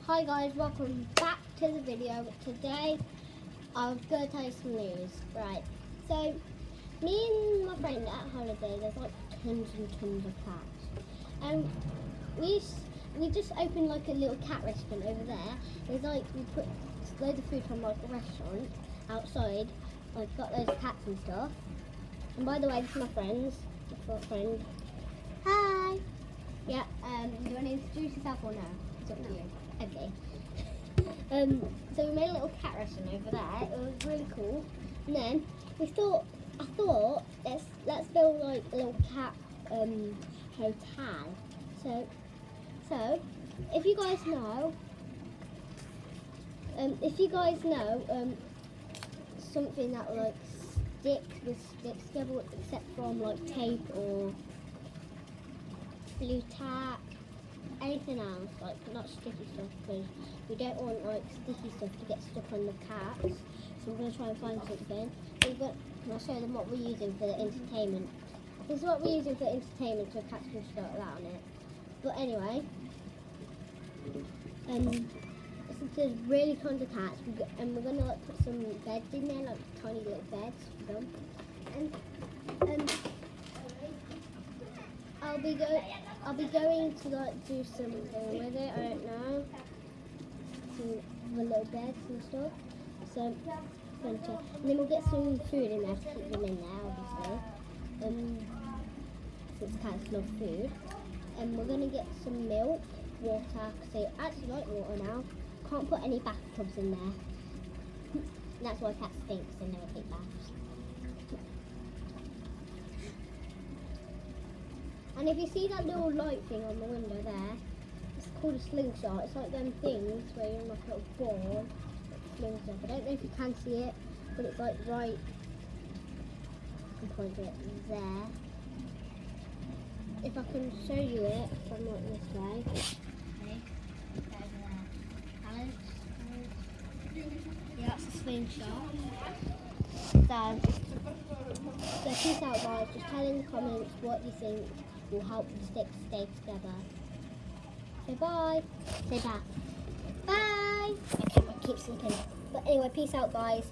Hi guys, welcome back to the video. Today I'm going to tell you some news. Right, so me and my friend at holiday, there's like tons and tons of cats. And we just opened like a little cat restaurant over there. There's like, we put loads of food from like a restaurant outside. I've got loads of cats and stuff. And by the way, this is my friend. Hi. Yeah, do you want to introduce yourself or no? It's up to you. Okay. So we made a little cat restaurant over there. It was really cool. And then I thought let's build like a little cat hotel. So if you guys know something that like sticks together except from like tape or blue tack. Anything else, like not sticky stuff, because we don't want like sticky stuff to get stuck on the cats. So we're going to try and find something. Can I show them what we're using for the entertainment? This is what we're using for entertainment, so cats can start that on it. But anyway, since there's really tons of cats, and we're going to like put some beds in there, like tiny little beds for them. And I'll be going to like do something with it. I don't know. Some little beds and stuff. So, and then we'll get some food in there to keep them in there, obviously. Since cats love food. And we're gonna get some milk, water. Cause they actually like water now. Can't put any bathtubs in there. And that's why cats stink, because they never take baths. And if you see that little light thing on the window there, it's called a slingshot. It's like them things where you're on like a little ball that flings up. I don't know if you can see it, but it's like right, I can point it there. If I can show you it from like this way. Okay, balance. Yeah, that's a slingshot. So peace out guys, just tell in the comments what you think will help the sticks stay together. Say bye. Say bye. Bye. Okay, I keep sleeping. But anyway, peace out guys.